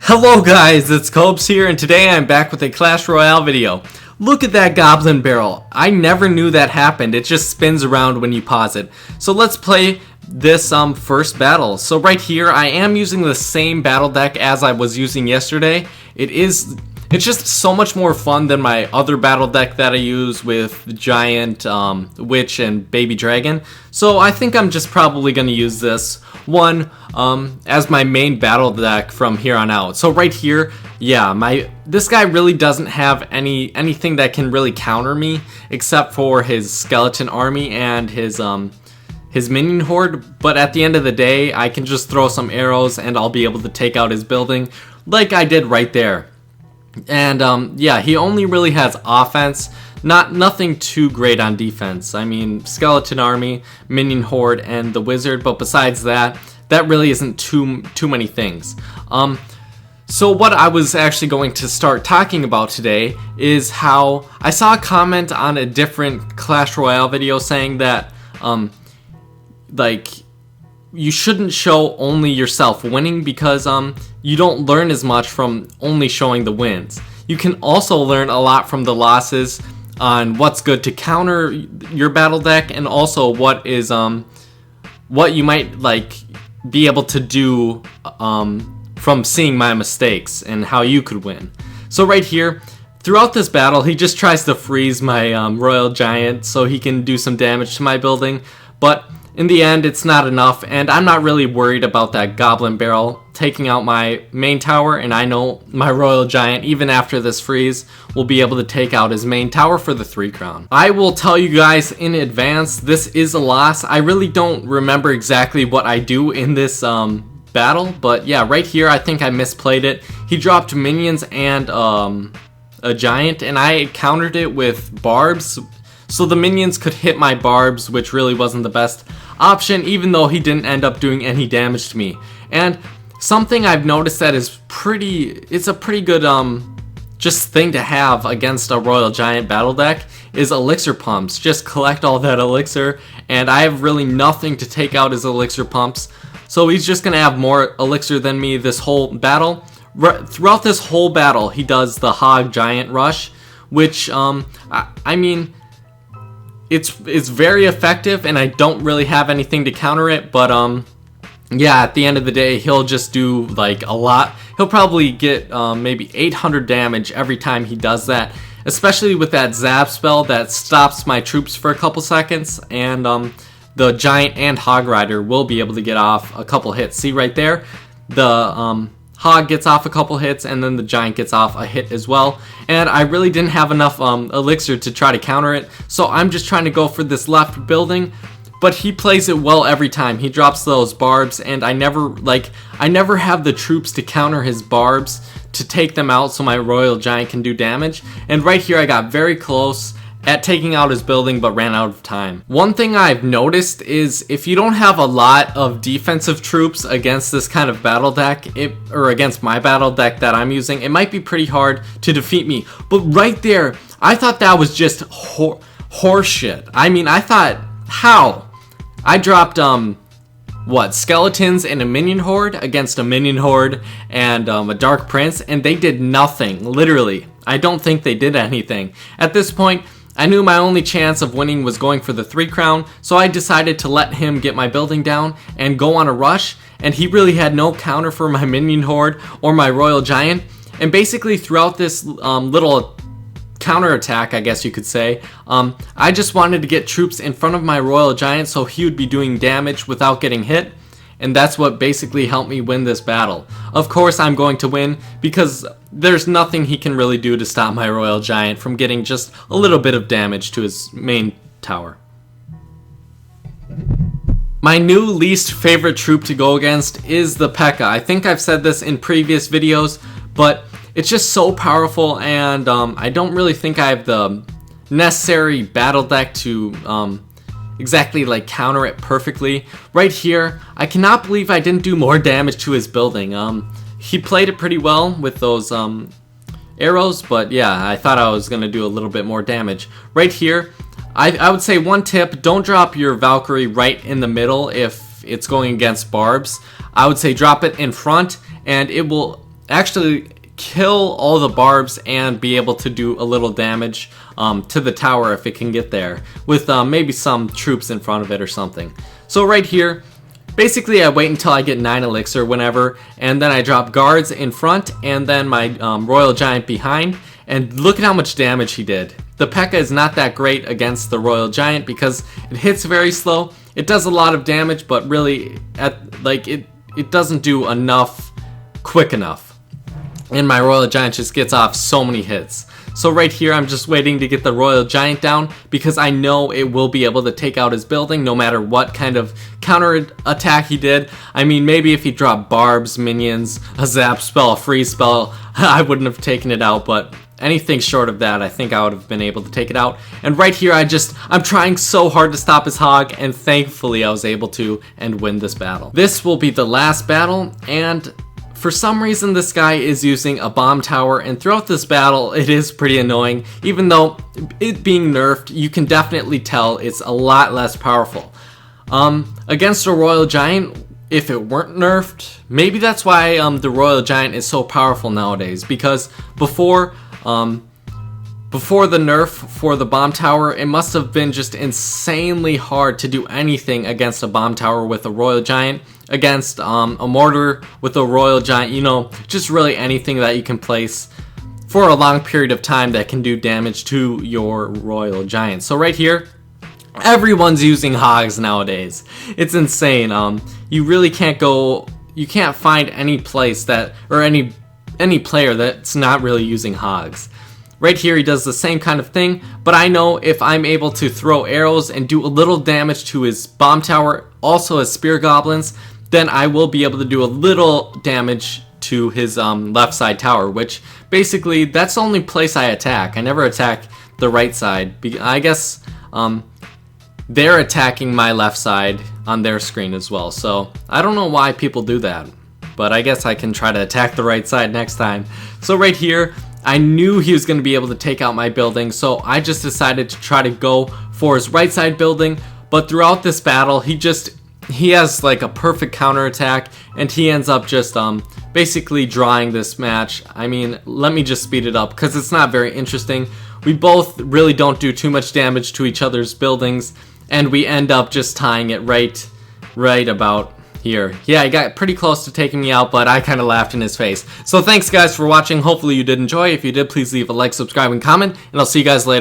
Hello guys, it's Cobes here, and today I'm back with a Clash Royale video. Look at that goblin barrel. I never knew that happened. It just spins around when you pause it. So let's play this first battle. So right here, I am using the same battle deck as I was using yesterday. It's just so much more fun than my other battle deck that I use with Giant, Witch, and Baby Dragon. So I think I'm just probably going to use this one as my main battle deck from here on out. So right here, yeah, this guy really doesn't have anything that can really counter me except for his skeleton army and his minion horde. But at the end of the day, I can just throw some arrows and I'll be able to take out his building like I did right there. And yeah, he only really has offense, nothing too great on defense. I mean, skeleton army, minion horde, and the wizard, but besides that, that really isn't too many things. So what I was actually going to start talking about today is how I saw a comment on a different Clash Royale video saying that like you shouldn't show only yourself winning because you don't learn as much from only showing the wins. You can also learn a lot from the losses on what's good to counter your battle deck, and also what you might like be able to do from seeing my mistakes and how you could win. So right here, throughout this battle, he just tries to freeze my Royal Giant so he can do some damage to my building, but in the end, it's not enough, and I'm not really worried about that Goblin Barrel taking out my main tower, and I know my Royal Giant, even after this freeze, will be able to take out his main tower for the 3 crown. I will tell you guys in advance, this is a loss. I really don't remember exactly what I do in this battle, but yeah, right here, I think I misplayed it. He dropped minions and a giant, and I countered it with barbs, so the minions could hit my barbs, which really wasn't the best option, even though he didn't end up doing any damage to me. And something I've noticed that is it's a pretty good just thing to have against a Royal Giant battle deck is elixir pumps. Just collect all that elixir, and I have really nothing to take out his elixir pumps, so he's just gonna have more elixir than me this whole battle. Throughout this whole battle, he does the Hog Giant Rush, which I mean, it's very effective, and I don't really have anything to counter it, but yeah, at the end of the day, he'll just do like a lot. He'll probably get maybe 800 damage every time he does that, especially with that zap spell that stops my troops for a couple seconds, and the Giant and Hog Rider will be able to get off a couple hits. See right there, the Hog gets off a couple hits, and then the Giant gets off a hit as well. And I really didn't have enough elixir to try to counter it, so I'm just trying to go for this left building. But he plays it well every time. He drops those barbs, and I never have the troops to counter his barbs to take them out so my Royal Giant can do damage. And right here, I got very close at taking out his building, but ran out of time. One thing I've noticed is if you don't have a lot of defensive troops against this kind of battle deck, or against my battle deck that I'm using, it might be pretty hard to defeat me. But right there, I thought that was just horseshit. I mean, I thought, how? I dropped skeletons and a minion horde against a minion horde and a dark prince, and they did nothing, literally. I don't think they did anything. At this point, I knew my only chance of winning was going for the 3 crown, so I decided to let him get my building down and go on a rush, and he really had no counter for my minion horde or my Royal Giant. And basically throughout this little counterattack, I guess you could say, I just wanted to get troops in front of my Royal Giant so he would be doing damage without getting hit, and that's what basically helped me win this battle. Of course I'm going to win because there's nothing he can really do to stop my Royal Giant from getting just a little bit of damage to his main tower. My new least favorite troop to go against is the P.E.K.K.A. I think I've said this in previous videos, but it's just so powerful, and I don't really think I have the necessary battle deck to exactly like counter it perfectly. Right here, I cannot believe I didn't do more damage to his building. He played it pretty well with those arrows, but yeah, I thought I was gonna do a little bit more damage. Right here, I would say one tip: don't drop your Valkyrie right in the middle if it's going against barbs. I would say drop it in front, and it will actually kill all the barbs and be able to do a little damage to the tower if it can get there, with maybe some troops in front of it or something. So right here, basically I wait until I get 9 elixir whenever, and then I drop guards in front and then my Royal Giant behind, and look at how much damage he did. The P.E.K.K.A. is not that great against the Royal Giant because it hits very slow. It does a lot of damage, but really it doesn't do enough quick enough. And my Royal Giant just gets off so many hits. So right here, I'm just waiting to get the Royal Giant down because I know it will be able to take out his building no matter what kind of counter attack he did. I mean, maybe if he dropped barbs, minions, a zap spell, a freeze spell, I wouldn't have taken it out, but anything short of that, I think I would have been able to take it out. And right here, I'm trying so hard to stop his hog, and thankfully I was able to and win this battle. This will be the last battle, and for some reason this guy is using a bomb tower, and throughout this battle it is pretty annoying. Even though it being nerfed, you can definitely tell it's a lot less powerful. Against a Royal Giant, if it weren't nerfed, maybe that's why the Royal Giant is so powerful nowadays, because before the nerf for the bomb tower, it must have been just insanely hard to do anything against a bomb tower with a Royal Giant, against a mortar with a Royal Giant, you know, just really anything that you can place for a long period of time that can do damage to your Royal Giant. So right here, everyone's using hogs nowadays. It's insane. You really you can't find any place that, or any player that's not really using hogs. Right here he does the same kind of thing, but I know if I'm able to throw arrows and do a little damage to his bomb tower, also his spear goblins, then I will be able to do a little damage to his left side tower, which basically that's the only place I attack. I never attack the right side. I guess they're attacking my left side on their screen as well, so I don't know why people do that, but I guess I can try to attack the right side next time. So right here, I knew he was going to be able to take out my building, so I just decided to try to go for his right side building. But throughout this battle, he has like a perfect counterattack, and he ends up just basically drawing this match. I mean, let me just speed it up because it's not very interesting. We both really don't do too much damage to each other's buildings, and we end up just tying it right about here. Yeah, he got pretty close to taking me out, but I kind of laughed in his face. So thanks guys for watching. Hopefully you did enjoy. If you did, please leave a like, subscribe, and comment, and I'll see you guys later.